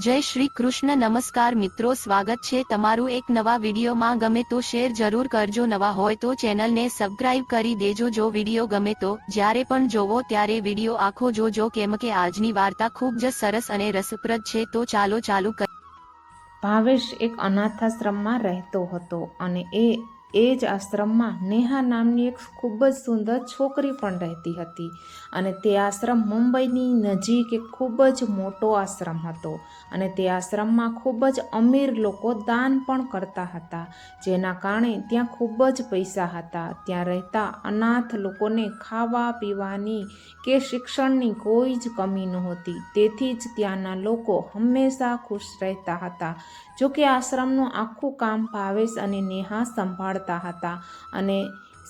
જય શ્રી કૃષ્ણ. નમસ્કાર મિત્રો, સ્વાગત છે તમારું એક નવા વિડીયોમાં. ગમે તો શેર જરૂર કરજો, નવા હોય તો ચેનલને સબસ્ક્રાઇબ કરી દેજો. જો વિડીયો ગમે તો જ્યારે પણ જોવો ત્યારે વિડીયો આખો જોજો, કેમ કે આજની વાર્તા ખૂબ જ સરસ અને રસપ્રદ છે. તો ચાલો ચાલુ કરીએ. ભાવેશ એક અનાથાશ્રમમાં રહેતો હતો અને એ જ આશ્રમમાં નેહા નામની એક ખૂબ જ સુંદર છોકરી પણ રહેતી હતી. અને તે આશ્રમ મુંબઈની નજીક એક ખૂબ જ મોટો આશ્રમ હતો અને તે આશ્રમમાં ખૂબ જ અમીર લોકો દાન પણ કરતા હતા, જેના કારણે ત્યાં ખૂબ જ પૈસા હતા. ત્યાં રહેતા અનાથ લોકોને ખાવા પીવાની કે શિક્ષણની કોઈ જ કમી નહોતી. તેથી જ ત્યાંના લોકો હંમેશા ખુશ રહેતા હતા. જોકે આશ્રમનું આખું કામ ભાવેશ અને નેહા સંભાળતા હતા અને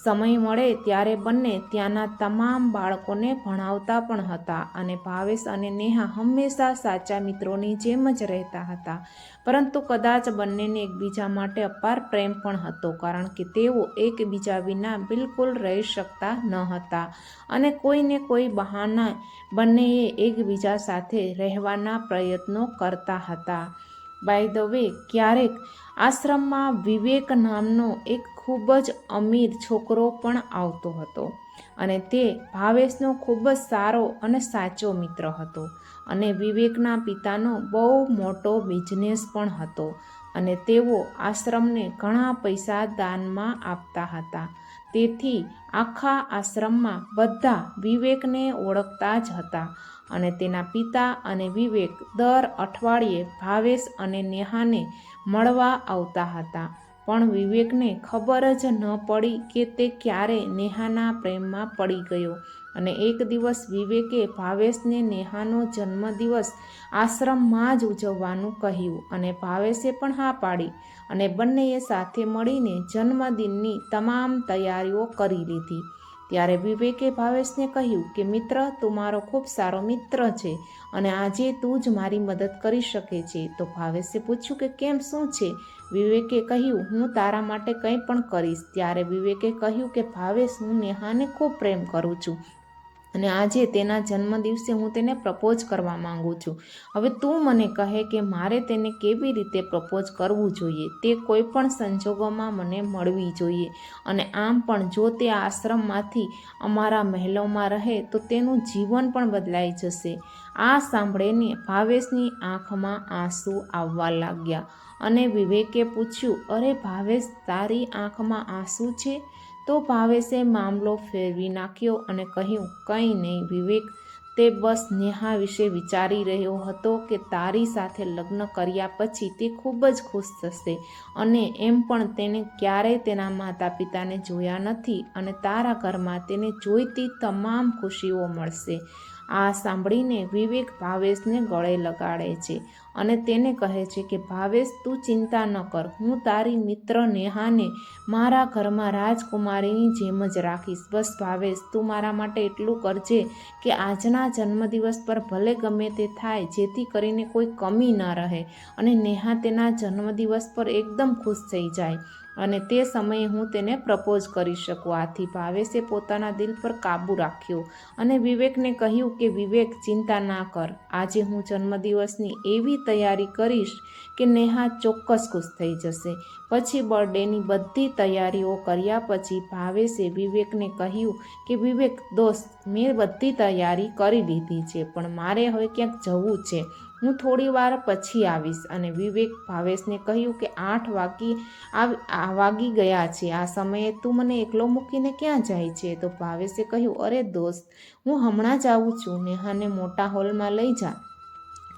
સમય મળે ત્યારે બંને ત્યાંના તમામ બાળકોને ભણાવતા પણ હતા. અને ભાવેશ અને નેહા હંમેશા સાચા મિત્રોની જેમ જ રહેતા હતા. પરંતુ કદાચ બંનેને એકબીજા માટે અપાર પ્રેમ પણ હતો, કારણ કે તેઓ એકબીજા વિના બિલકુલ રહી શકતા ન હતા અને કોઈને કોઈ બહાના બંનેએ એકબીજા સાથે રહેવાના પ્રયત્નો કરતા હતા. બાય ધ વે, ક્યારેક આશ્રમમાં વિવેક નામનો એક ખૂબ જ અમીર છોકરો પણ આવતો હતો અને તે ભાવેશનો ખૂબ જ સારો અને સાચો મિત્ર હતો. અને વિવેકના પિતાનો બહુ મોટો બિઝનેસ પણ હતો અને તેઓ આશ્રમને ઘણા પૈસા દાનમાં આપતા હતા. તેથી આખા આશ્રમમાં બધા વિવેકને ઓળખતા જ હતા અને તેના પિતા અને વિવેક દર અઠવાડિયે ભાવેશ અને નેહાને મળવા આવતા હતા. પણ વિવેકને ખબર જ ન પડી કે તે ક્યારે નેહાના પ્રેમમાં પડી ગયો. અને એક દિવસ વિવેકે ભાવેશને નેહાનો જન્મદિવસ આશ્રમમાં જ ઉજવવાનું કહ્યું અને ભાવેશે પણ હા પાડી અને બંનેએ સાથે મળીને જન્મદિનની તમામ તૈયારીઓ કરી લીધી. ત્યારે વિવેકે ભાવેશને કહ્યું કે મિત્ર, તું મારો ખૂબ સારો મિત્ર છે અને આજે તું જ મારી મદદ કરી શકે છે. તો ભાવેશે પૂછ્યું કે કેમ, શું છે? વિવેકે કહ્યું, હું તારા માટે કંઈ પણ કરીશ. ત્યારે વિવેકે કહ્યું કે ભાવેશ, હું નેહાને ખૂબ પ્રેમ કરું છું અને આજે તેના જન્મદિવસે હું તેને પ્રપોઝ કરવા માંગુ છું. હવે તું મને કહે કે મારે તેને કેવી રીતે પ્રપોઝ કરવું જોઈએ. તે કોઈ પણ સંજોગોમાં મને મળવી જોઈએ અને આમ પણ જો તે આશ્રમમાંથી અમારા મહેલોમાં રહે તો તેનું જીવન પણ બદલાઈ જશે. આ સાંભળીને ભાવેશની આંખમાં આંસુ આવવા લાગ્યા અને વિવેકે પૂછ્યું, અરે ભાવેશ, તારી આંખમાં આંસુ છે? તો ભાવેશે મામલો ફેરવી નાખ્યો અને કહ્યું, કંઈ નહીં વિવેક, તે બસ નેહા વિશે વિચારી રહ્યો હતો કે તારી સાથે લગ્ન કર્યા પછી તે ખૂબ જ ખુશ થશે અને એમ પણ તેને ક્યારેય તેના માતા પિતાને જોયા નથી અને તારા ઘરમાં તેને જોઈતી તમામ ખુશીઓ મળશે. આ સાંભળીને વિવેક ભાવેશને ગળે લગાડે છે અને તેને કહે છે કે ભાવેશ, તું ચિંતા ન કર, હું તારી મિત્ર નેહાને મારા ઘરમાં રાજકુમારીની જેમ જ રાખીશ. બસ ભાવેશ, તું મારા માટે એટલું કરજે કે આજના જન્મદિવસ પર ભલે ગમે તે થાય, જેથી કરીને કોઈ કમી ન રહે અને નેહા તેના જન્મદિવસ પર એકદમ ખુશ થઈ જાય અને તે સમયે હું તેને પ્રપોઝ કરી શકું. આથી ભાવેશે પોતાના દિલ પર કાબૂ રાખ્યો અને વિવેકને કહ્યું કે વિવેક, ચિંતા ના કર, આજે હું જન્મદિવસની એવી તૈયારી કરીશ કે નેહા ચોક્કસ ખુશ થઈ જશે. પછી બર્થડેની બધી તૈયારીઓ કર્યા પછી ભાવેશે વિવેકને કહ્યું કે વિવેક દોસ્ત, મેં બધી તૈયારી કરી લીધી છે, પણ મારે હવે ક્યાંક જવું છે, હું થોડી વાર પછી આવીશ. અને વિવેક ભાવેશને કહ્યું કે 8 વાગી ગયા છે, આ સમયે તું મને એકલો મૂકીને ક્યાં જાય છે? તો ભાવેશે કહ્યું, અરે દોસ્ત, હું હમણાં જ આવું છું, નેહાને મોટા હોલમાં લઈ જા,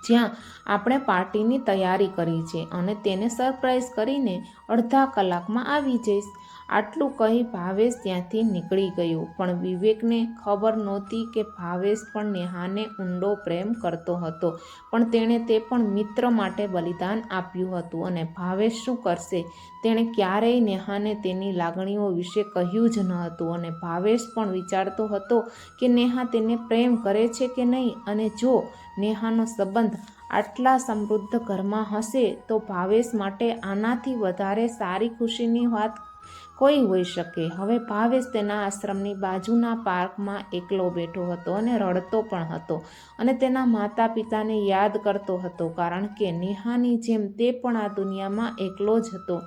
જ્યાં આપણે પાર્ટીની તૈયારી કરી છે અને તેને સરપ્રાઈઝ કરીને અડધા કલાકમાં આવી જઈશ. આટલું કહી ભાવેશ ત્યાંથી નીકળી ગયો. પણ વિવેકને ખબર નહોતી કે ભાવેશ પણ નેહાને ઊંડો પ્રેમ કરતો હતો, પણ તેણે તે પણ મિત્ર માટે બલિદાન આપ્યું હતું. અને ભાવેશ શું કરશે? તેણે ક્યારેય નેહાને તેની લાગણીઓ વિશે કહ્યું જ ન હતું અને ભાવેશ પણ વિચારતો હતો કે નેહા તેને પ્રેમ કરે છે કે નહીં. અને જો નેહાનો સંબંધ આટલા સમૃદ્ધ ઘરમાં હશે તો ભાવેશ માટે આનાથી વધારે સારી ખુશીની વાત કોઈ હોઈ શકે. હવે ભાવેશ તેના આશ્રમની બાજુના પાર્કમાં એકલો બેઠો હતો અને રડતો પણ હતો અને તેના માતા પિતાને યાદ કરતો હતો, કારણ કે નેહાની જેમ તે પણ આ દુનિયામાં એકલો જ હતો.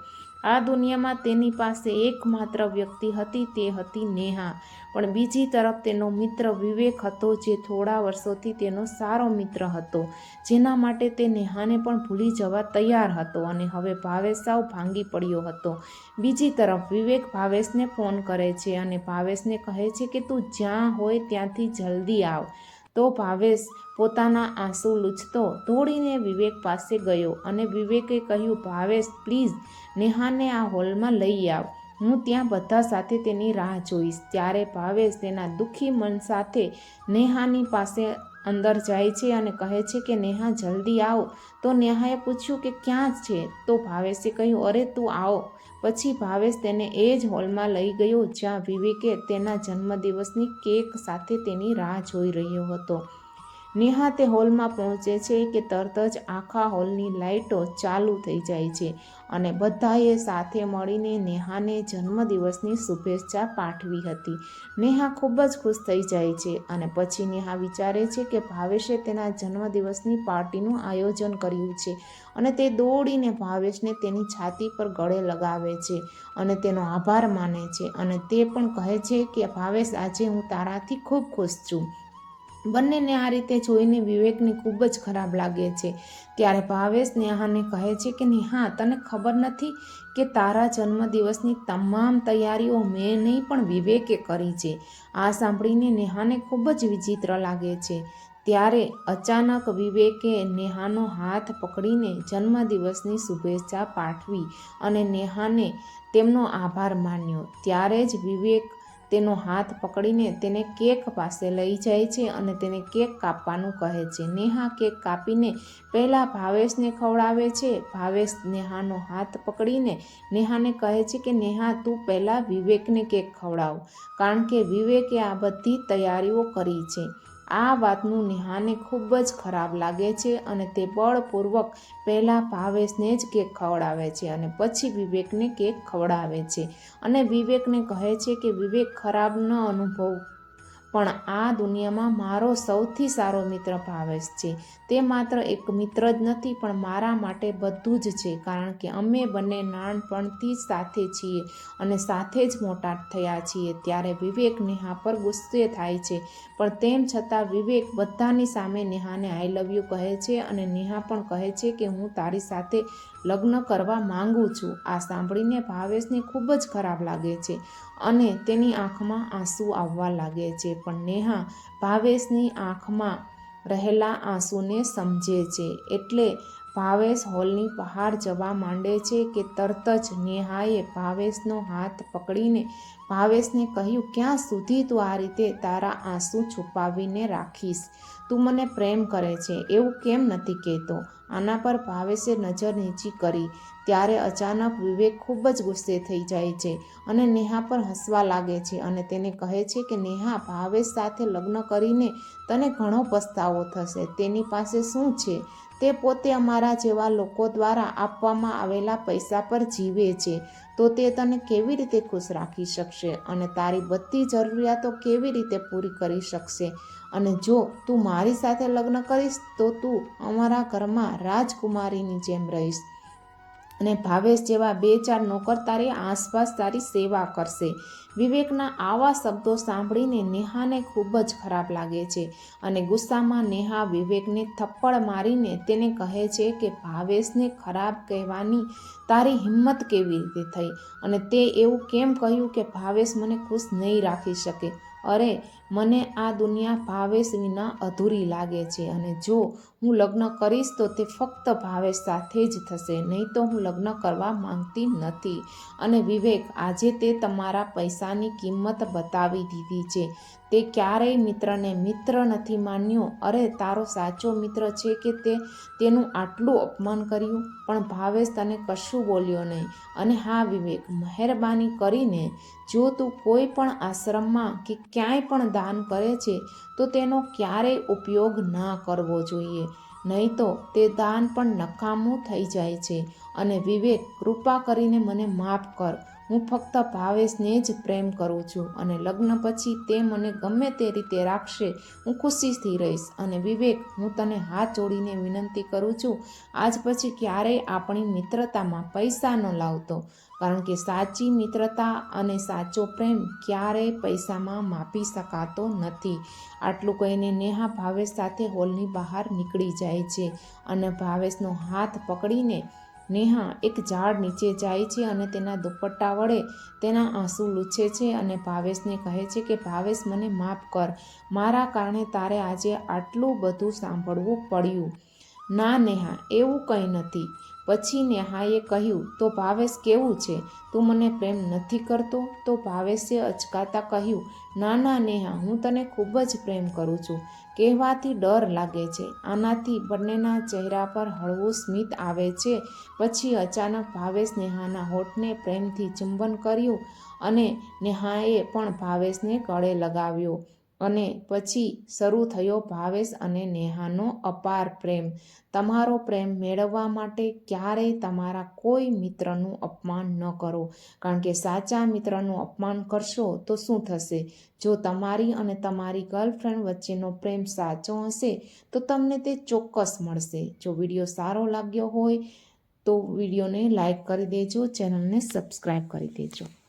આ દુનિયામાં તેની પાસે એકમાત્ર વ્યક્તિ હતી, તે હતી નેહા. પણ બીજી તરફ તેનો મિત્ર વિવેક હતો, જે થોડા વર્ષોથી તેનો સારો મિત્ર હતો, જેના માટે તે નેહાને પણ ભૂલી જવા તૈયાર હતો. અને હવે ભાવેશ સાવ ભાંગી પડ્યો હતો. બીજી તરફ વિવેક ભાવેશને ફોન કરે છે અને ભાવેશને કહે છે કે તું જ્યાં હોય ત્યાંથી જલ્દી આવ. તો ભાવેશ પોતાના આંસુ લૂછતો દોડીને વિવેક પાસે ગયો અને વિવેકે કહ્યું, ભાવેશ પ્લીઝ નેહાને આ હોલમાં લઈ આવ, હું ત્યાં બધા સાથે તેની રાહ જોઈશ. ત્યારે ભાવેશ તેના દુઃખી મન સાથે નેહાની પાસે અંદર જાય છે અને કહે છે કે નેહા જલ્દી આવ. તો નેહાએ પૂછ્યું કે ક્યાં છે? તો ભાવેશે કહ્યું, અરે તું આવ. પછી ભાવેશ તેને એ જ હોલમાં લઈ ગયો જ્યાં વિવેકે તેના જન્મદિવસની કેક સાથે તેની રાહ જોઈ રહ્યો હતો. નેહા તે હોલમાં પહોંચે છે કે તરત જ આખા હોલની લાઇટો ચાલુ થઈ જાય છે અને બધાએ સાથે મળીને નેહાને જન્મદિવસની શુભેચ્છા પાઠવી હતી. નેહા ખૂબ જ ખુશ થઈ જાય છે અને પછી નેહા વિચારે છે કે ભાવેશે તેના જન્મદિવસની પાર્ટીનું આયોજન કર્યું છે અને તે દોડીને ભાવેશને તેની છાતી પર ગળે લગાવે છે અને તેનો આભાર માને છે અને તે પણ કહે છે કે ભાવેશ, આજે હું તારાથી ખૂબ ખુશ છું. બંનેને આ રીતે જોઈને વિવેકને ખૂબ જ ખરાબ લાગે છે. ત્યારે ભાવેશ નેહાને કહે છે કે નેહા, તને ખબર નથી કે તારા જન્મદિવસની તમામ તૈયારીઓ મેં નહીં પણ વિવેકે કરી છે. આ સાંભળીને નેહાને ખૂબ જ વિચિત્ર લાગે છે. ત્યારે અચાનક વિવેકે નેહાનો હાથ પકડીને જન્મદિવસની શુભેચ્છા પાઠવી અને નેહાને તેમનો આભાર માન્યો. ત્યારે જ વિવેક તેનો હાથ પકડીને તેને કેક પાસે લઈ જાય છે અને તેને કેક કાપવાનું કહે છે. નેહા કેક કાપીને પહેલાં ભાવેશને ખવડાવે છે. ભાવેશ નેહાનો હાથ પકડીને નેહાને કહે છે કે નેહા, તું પહેલાં વિવેકને કેક ખવડાવ, કારણ કે વિવેકે આ બધી તૈયારીઓ કરી છે. આ વાતનું નેહાને ખૂબ જ ખરાબ લાગે છે અને તે બળપૂર્વક પહેલાં ભાવેશને જ કેક ખવડાવે છે અને પછી વિવેકને કેક ખવડાવે છે અને વિવેકને કહે છે કે વિવેક, ખરાબ ન અનુભવ, પણ આ દુનિયામાં મારો સૌથી સારો મિત્ર ભાવેશ છે. તે માત્ર એક મિત્ર જ નથી પણ મારા માટે બધું જ છે, કારણ કે અમે બંને નાનપણથી સાથે છીએ અને સાથે જ મોટા થયા છીએ. ત્યારે વિવેક નેહા પર ગુસ્સે થાય છે, પણ તેમ છતાં વિવેક બધાની સામે નેહાને આઈ લવ યુ કહે છે અને નેહા પણ કહે છે કે હું તારી સાથે લગ્ન કરવા માંગુ છું. આ સાંભળીને ભાવેશને ખૂબ જ ખરાબ લાગે છે અને તેની આંખમાં આંસુ આવવા લાગે છે. પણ નેહા ભાવેશની આંખમાં રહેલા આંસુને સમજે છે. એટલે ભાવેશ હોલની બહાર જવા માંડે છે કે તરત જ નેહાએ ભાવેશનો હાથ પકડીને ભાવેશને કહ્યું, ક્યાં સુધી તું આ રીતે તારા આંસુ છુપાવીને રાખીશ? તું મને પ્રેમ કરે છે એવું કેમ નથી કહેતો? આના પર ભાવેશે નજર નીચી કરી. ત્યારે અચાનક વિવેક ખૂબ જ ગુસ્સે થઈ જાય છે અને નેહા પર હસવા લાગે છે અને તેને કહે છે કે નેહા, ભાવેશ સાથે લગ્ન કરીને તને ઘણો પસ્તાવો થશે. તેની પાસે શું છે? તે પોતે અમારા જેવા લોકો દ્વારા આપવામાં આવેલા પૈસા પર જીવે છે. તો તે તને કેવી રીતે ખુશ રાખી શકશે અને તારી બધી જરૂરિયાતો કેવી રીતે પૂરી કરી શકશે? અને જો તું મારી સાથે લગ્ન કરીશ તો તું અમારા ઘરમાં રાજકુમારીની જેમ રહીશ અને ભાવેશ જેવા 2-4 નોકર તારી આસપાસ તારી સેવા કરશે. વિવેકના આવા શબ્દો સાંભળીને નેહાને ખૂબ જ ખરાબ લાગે છે અને ગુસ્સામાં નેહા વિવેકને થપ્પડ મારીને તેને કહે છે કે ભાવેશને ખરાબ કહેવાની તારી હિંમત કેવી રીતે થઈ અને તે એવું કેમ કહ્યું કે ભાવેશ મને ખુશ નહીં રાખી શકે? અરે, મને આ દુનિયા ભાવેશ વિના અધૂરી લાગે છે અને જો હું લગ્ન કરીશ તો તે ફક્ત ભાવેશ સાથે જ થશે, નહીં તો હું લગ્ન કરવા માંગતી નથી. અને વિવેક, આજે તે તમારા પૈસાની કિંમત બતાવી દીધી છે. તે ક્યારેય મિત્રને મિત્ર નથી માન્યો. અરે, તારો સાચો મિત્ર છે કે તેનું આટલું અપમાન કર્યું? પણ ભાવેશ તને કશું બોલ્યો નહીં. અને હા વિવેક, મહેરબાની કરીને જો તું કોઈ પણ આશ્રમમાં કે ક્યાંય પણ દાન કરે છે તો તેનો ક્યારેય ઉપયોગ ના કરવો જોઈએ, નહીં તો તે દાન પણ નકામું થઈ જાય છે. અને વિવેક, કૃપા કરીને મને માફ કર. હું ફક્ત ભાવેશને જ પ્રેમ કરું છું અને લગ્ન પછી તે મને ગમે તે રીતે રાખશે, હું ખુશીથી રહીશ. અને વિવેક, હું તને હાથ જોડીને વિનંતી કરું છું, આજ પછી ક્યારેય આપણી મિત્રતામાં પૈસા ન લાવતો, કારણ કે સાચી મિત્રતા અને સાચો પ્રેમ ક્યારેય પૈસામાં માપી શકાતો નથી. આટલું કહીને નેહા ભાવેશ સાથે હોલની બહાર નીકળી જાય છે અને ભાવેશનો હાથ પકડીને નેહા એક ઝાડ નીચે જાય છે અને તેના દુપટ્ટા વડે તેના આંસુ લૂછે છે અને ભાવેશને કહે છે કે ભાવેશ, મને માફ કર, મારા કારણે તારે આજે આટલું બધું સાંભળવું પડ્યું. ના નેહા, એવું કંઈ નથી. પછી નેહાએ કહ્યું, તો ભાવેશ કેવું છે? તું મને પ્રેમ નથી કરતો? તો ભાવેશે અચકાતા કહ્યું, ના ના નેહા, હું તને ખૂબ જ પ્રેમ કરું છું. કહેવાથી ડર લાગે છે. આનાથી બંનેના ચહેરા પર હળવું સ્મિત આવે છે. પછી અચાનક ભાવેશ નેહાના હોઠને પ્રેમથી ચુંબન કર્યું અને નેહાએ પણ ભાવેશને ગળે લગાવ્યો અને પછી શરૂ થયો ભાવેશ અને નેહાનો અપાર પ્રેમ. તમારો પ્રેમ મેળવવા માટે ક્યારેય તમારા કોઈ મિત્રનું અપમાન ન કરો, કારણ કે સાચા મિત્રનું અપમાન કરશો તો શું થશે? જો તમારી અને તમારી ગર્લફ્રેન્ડ વચ્ચેનો પ્રેમ સાચો હશે તો તમને તે ચોક્કસ મળશે. જો વિડીયો સારો લાગ્યો હોય તો વિડીયોને લાઈક કરી દેજો, ચેનલને સબસ્ક્રાઈબ કરી દેજો.